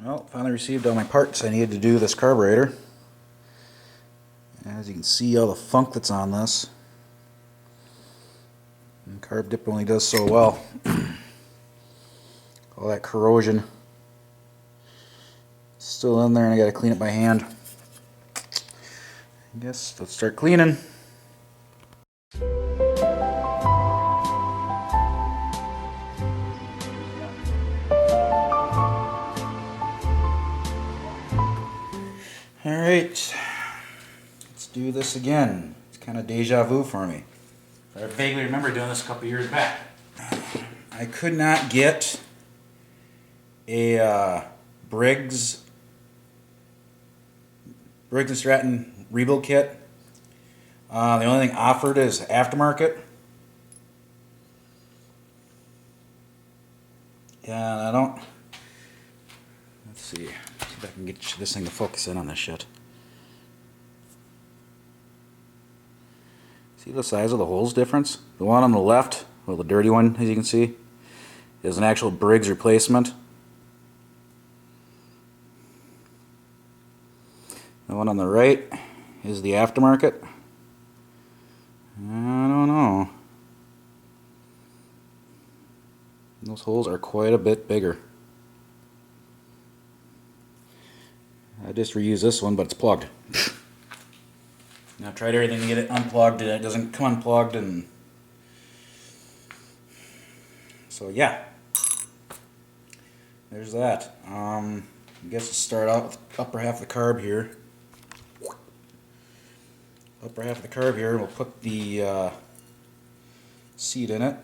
Well, finally received all my parts I needed to do this carburetor. As you can see, all the funk that's on this. And carb dip only does so well. All that corrosion still in there, and I gotta clean it by hand. I guess let's start cleaning. Alright, let's do this again. It's kind of deja vu for me. I vaguely remember doing this a couple years back. I could not get a Briggs & Stratton rebuild kit. The only thing offered is aftermarket. And I don't... Let's see if I can get this thing to focus in on this shit. See the size of the holes difference? The one on the left, well, the dirty one, as you can see, is an actual Briggs replacement. The one on the right is the aftermarket. I don't know. Those holes are quite a bit bigger. I just reused this one, but it's plugged. I've tried everything to get it unplugged, and it doesn't come unplugged, and so yeah, there's that. I guess let's start out with the upper half of the carb here. Upper half of the carb here, we'll put the seat in it.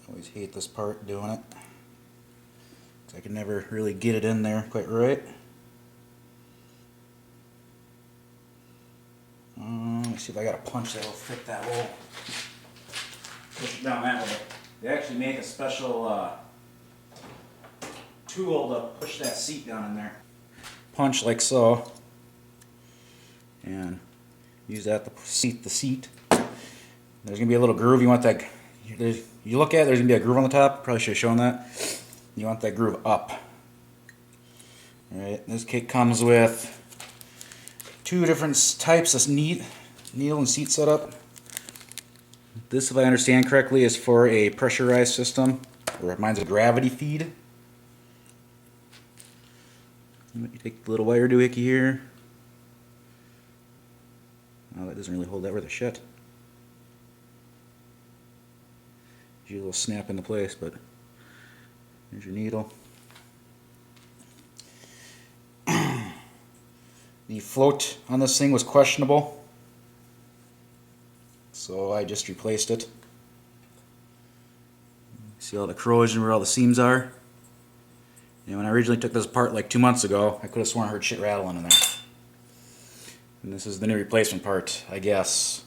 Always hate this part, doing it. I can never really get it in there quite right. Let me see if I got a punch that'll fit that hole. Push it down that way. They actually make a special tool to push that seat down in there. Punch like so, and use that to seat the seat. There's gonna be a little groove. You want that? You look at it, there's gonna be a groove on the top. Probably should have shown that. You want that groove up. Alright, this kit comes with two different types of needle and seat setup. This, if I understand correctly, is for a pressurized system, or mine's a gravity feed. You take the little wire doohickey here. Oh, that doesn't really hold that worth a shit. Gives you a little snap into place, but here's your needle. The float on this thing was questionable, so I just replaced it. See all the corrosion where all the seams are? And when I originally took this apart like 2 months ago, I could have sworn I heard shit rattling in there. And this is the new replacement part, I guess.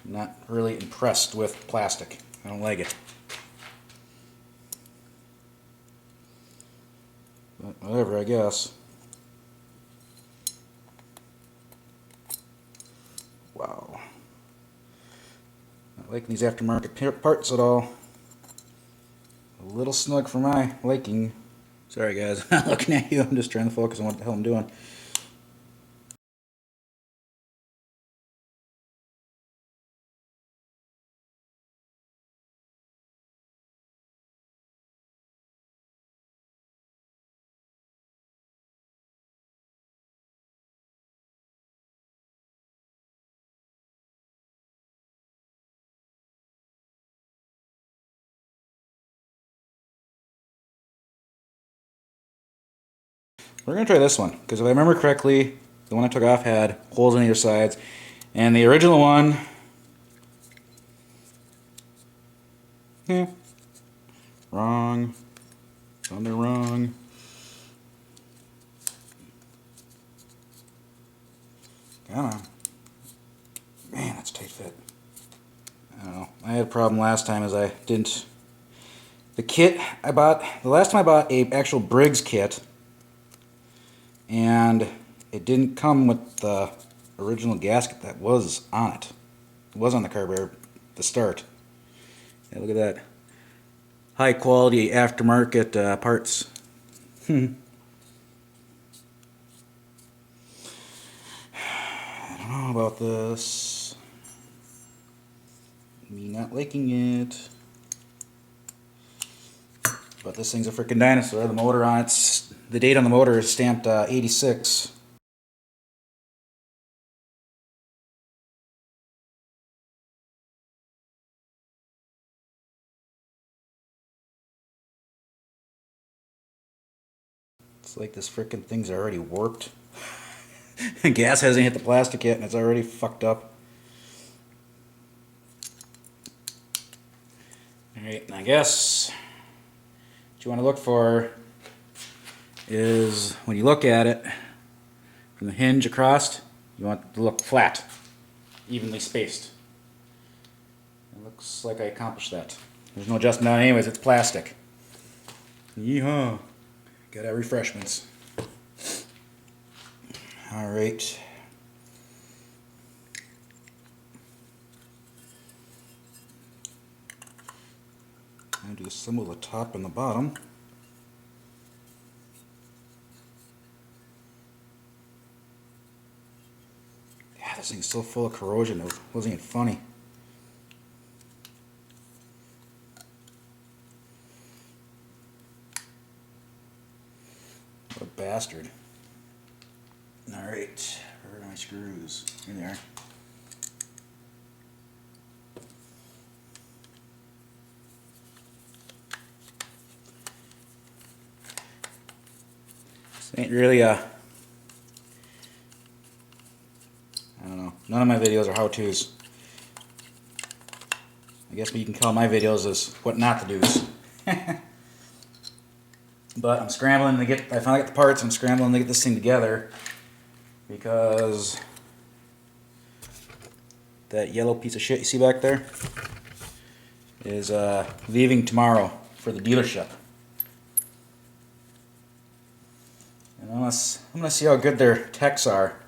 I'm not really impressed with plastic. I don't like it. But whatever, I guess. Wow. Not liking these aftermarket parts at all. A little snug for my liking. Sorry guys, I'm not looking at you. I'm just trying to focus on what the hell I'm doing. We're going to try this one, because if I remember correctly, the one I took off had holes on either sides, and the original one, wrong, on there wrong. Come on. Man, that's a tight fit. I don't know. I had a problem last time as I didn't... The kit I bought, the last time I bought a actual Briggs kit, and it didn't come with the original gasket that was on it. It was on the carburetor at the start. Yeah, look at that. high quality aftermarket parts. I don't know about this. Me not liking it. But this thing's a freaking dinosaur. The motor on it's the date on the motor is stamped 86. It's like this freaking thing's already warped. Gas hasn't hit the plastic yet and it's already fucked up. Alright, and I guess what you want to look for is when you look at it from the hinge across, you want it to look flat, evenly spaced. It looks like I accomplished that. There's no adjustment on it anyways, it's plastic. Yeehaw. Gotta have refreshments. Alright. I'm going to assemble the top and the bottom. Yeah, this thing's so full of corrosion, it wasn't even funny. What a bastard. Alright, where are my screws? Here they are. This ain't really I don't know. None of my videos are how-tos. I guess what you can call my videos is what not to do's. But I'm scrambling to get, I finally got the parts, I'm scrambling to get this thing together because that yellow piece of shit you see back there is leaving tomorrow for the dealership. And I'm gonna see how good their techs are.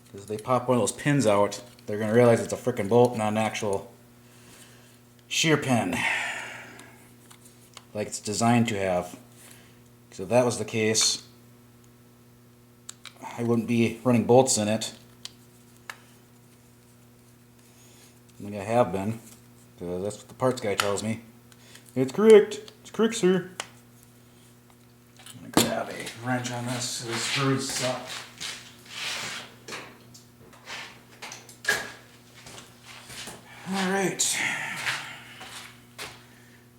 Because if they pop one of those pins out, they're gonna realize it's a frickin' bolt, not an actual shear pin like it's designed to have. So if that was the case, I wouldn't be running bolts in it. I think I have been, because that's what the parts guy tells me. It's correct. It's correct, sir. I'm gonna grab a wrench on this. The screws suck. All right.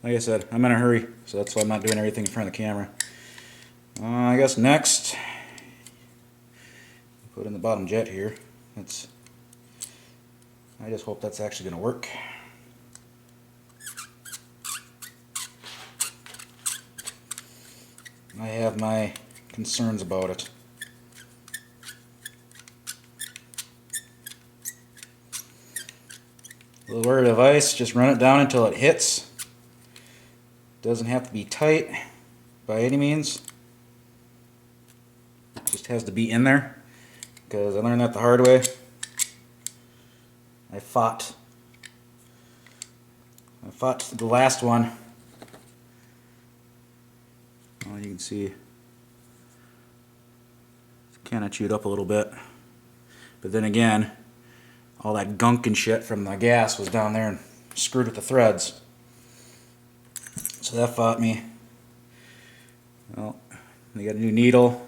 Like I said, I'm in a hurry, so that's why I'm not doing everything in front of the camera. I guess next, put in the bottom jet here. I just hope that's actually going to work. I have my concerns about it. A little word of advice, just run it down until it hits. Doesn't have to be tight by any means. Just has to be in there, because I learned that the hard way. I fought the last one. Well, you can see it's kind of chewed up a little bit, but then again, all that gunk and shit from the gas was down there and screwed with the threads. So that fought me. Well, they got a new needle.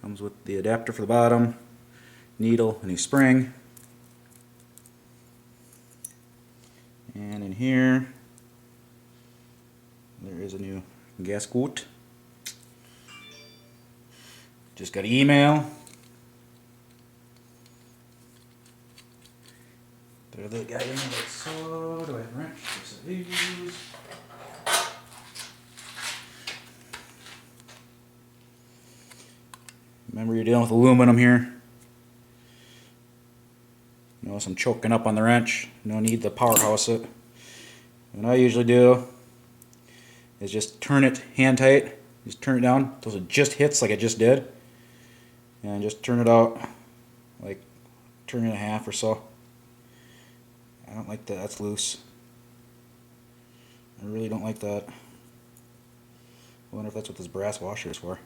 Comes with the adapter for the bottom, needle, a new spring. And in here, there is a new gasket. Just got an email. Throw the guy in there like so. Do I have a wrench? Yes, I do. Remember, you're dealing with aluminum here. Notice I'm choking up on the wrench. No need to powerhouse it. What I usually do is just turn it hand tight. Just turn it down until it just hits like I just did. And just turn it out, like turn it in half or so. I don't like that. That's loose. I really don't like that. I wonder if that's what this brass washer is for.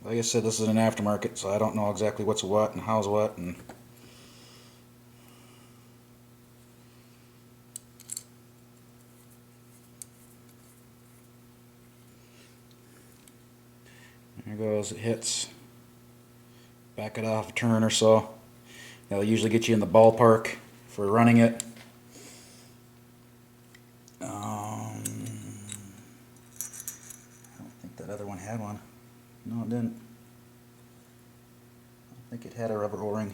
Like I said, this is an aftermarket, so I don't know exactly what's what and how's what. And there goes. It hits. Back it off a turn or so. That'll usually get you in the ballpark for running it. I don't think that other one had one. No, it didn't. I think it had a rubber O-ring.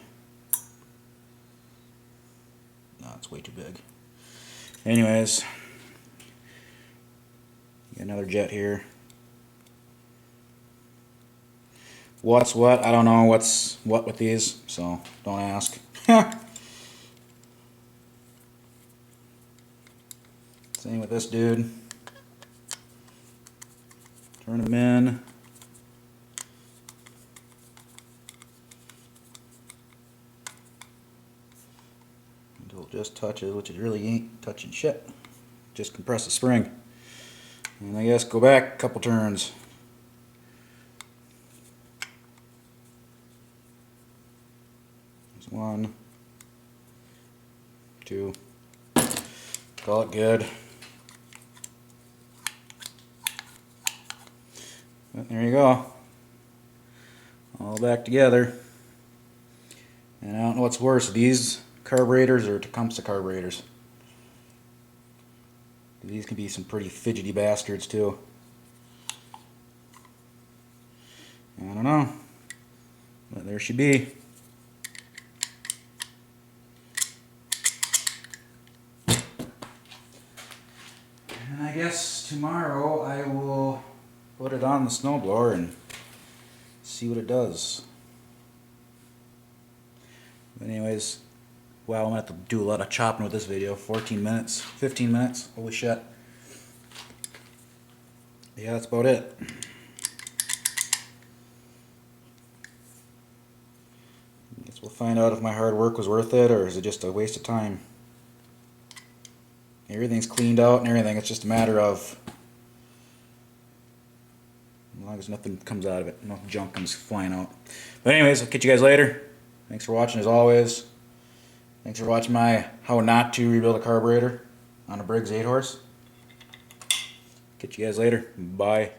No, it's way too big. Anyways, got another jet here. What's what? I don't know what's what with these, so don't ask. Same with this dude. Turn them in. Until it just touches, which it really ain't touching shit. Just compress the spring. And I guess go back a couple turns. There's 1, 2. Call it good. But there you go. All back together. And I don't know what's worse, these carburetors or Tecumseh carburetors. These can be some pretty fidgety bastards too. I don't know. But there she be. And I guess tomorrow I will put it on the snowblower and see what it does. But anyways, wow, I'm going to have to do a lot of chopping with this video. 14 minutes, 15 minutes, holy shit. Yeah, that's about it. Guess we'll find out if my hard work was worth it or is it just a waste of time. Everything's cleaned out and everything, it's just a matter of, as long as nothing comes out of it, no junk comes flying out. But anyways, I'll catch you guys later. Thanks for watching as always. Thanks for watching my how not to rebuild a carburetor on a Briggs 8-horse. Catch you guys later. Bye.